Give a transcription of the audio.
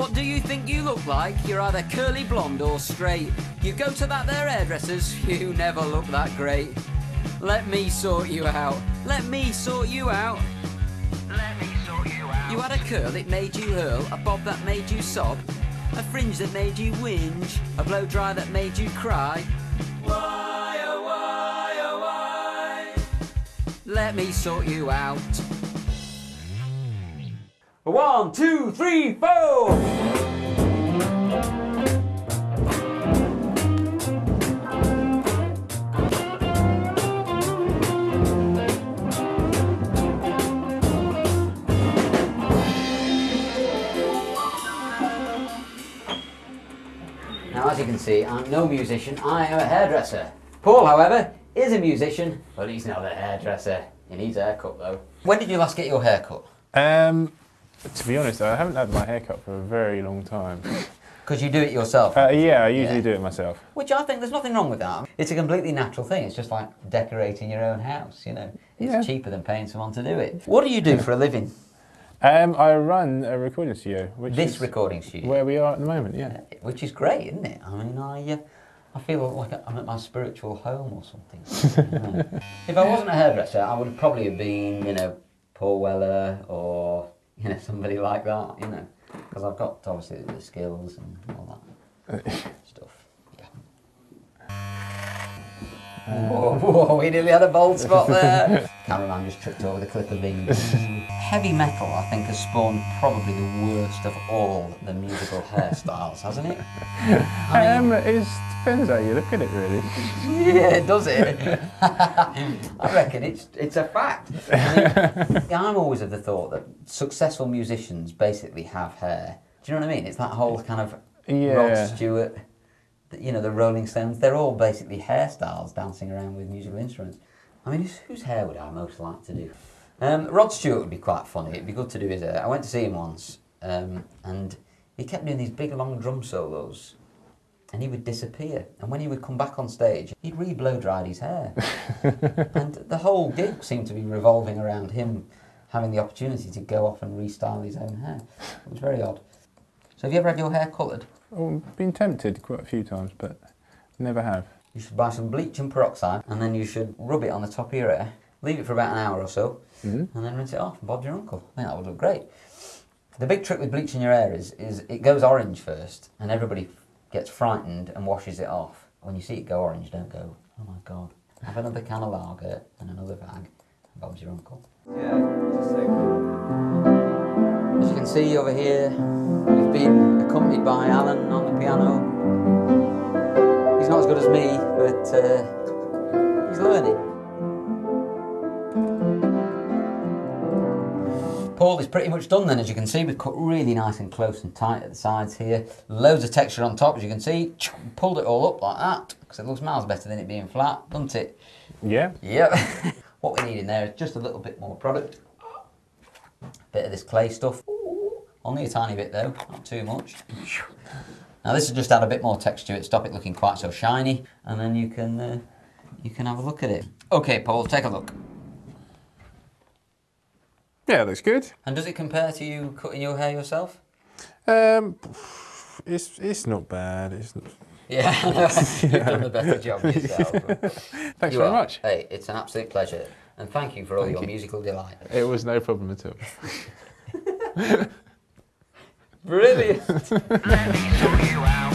What do you think you look like? You're either curly blonde or straight. You go to that there hairdressers, you never look that great. Let me sort you out. Let me sort you out. Let me sort you out. You had a curl, it made you hurl. A bob that made you sob. A fringe that made you whinge. A blow dry that made you cry. Why, oh why, oh why? Let me sort you out. 1, 2, 3, 4. Now, as you can see, I'm no musician, I am a hairdresser. Paul, however, is a musician, but he's not a hairdresser. He needs a haircut, though. When did you last get your haircut? To be honest, I haven't had my haircut for a very long time. Because you do it yourself? Yeah, I usually do it myself. Which I think there's nothing wrong with that. It's a completely natural thing. It's just like decorating your own house, you know. It's cheaper than paying someone to do it. What do you do for a living? I run a recording studio. This recording studio? Where we are at the moment, yeah. Which is great, isn't it? I mean, I feel like I'm at my spiritual home or something. You know. If I wasn't a hairdresser, I would probably have been, you know, Paul Weller or, you know, somebody like that, you know. Because I've got, obviously, the skills and all that stuff. Yeah. Whoa, we nearly had a bold spot there. Cameraman just tripped over the clip of beans. Heavy metal, I think, has spawned probably the worst of all the musical hairstyles, hasn't it? It depends how you look at it, really. Yeah, does it? I reckon it's a fact. I mean, I'm always of the thought that successful musicians basically have hair. Do you know what I mean? It's that whole kind of Rod Stewart, you know, the Rolling Stones. They're all basically hairstyles dancing around with musical instruments. I mean, whose hair would I most like to do? Rod Stewart would be quite funny. It'd be good to do his hair. I went to see him once, and he kept doing these big long drum solos, and he would disappear. And when he would come back on stage, he'd re-blow dried his hair. And the whole gig seemed to be revolving around him having the opportunity to go off and restyle his own hair. It was very odd. So have you ever had your hair coloured? Oh, I've been tempted quite a few times, but never have. You should buy some bleach and peroxide, and then you should rub it on the top of your hair, leave it for about an hour or so, and then rinse it off and Bob's your uncle. I think that would look great. The big trick with bleaching your hair is it goes orange first, and everybody gets frightened and washes it off. When you see it go orange, don't go, oh my God. Have another can of lager and another bag, and Bob's your uncle. Yeah, just say. As you can see over here, we've been accompanied by Alan on the piano. He's not as good as me, but he's learning. Paul is pretty much done then, as you can see. We've cut really nice and close and tight at the sides here. Loads of texture on top, as you can see. Pulled it all up like that, because it looks miles better than it being flat, doesn't it? Yeah. Yep. What we need in there is just a little bit more product. Bit of this clay stuff. Only a tiny bit though, not too much. Now this will just add a bit more texture to it, stop it looking quite so shiny, and then you can have a look at it. Okay, Paul, take a look. Yeah, looks good. And does it compare to you cutting your hair yourself? It's not bad. It's not... Yeah, you've done the better job yourself. Thanks very much. Hey, it's an absolute pleasure, and thank you for all your musical delight. It was no problem at all. Brilliant. Let me show you out.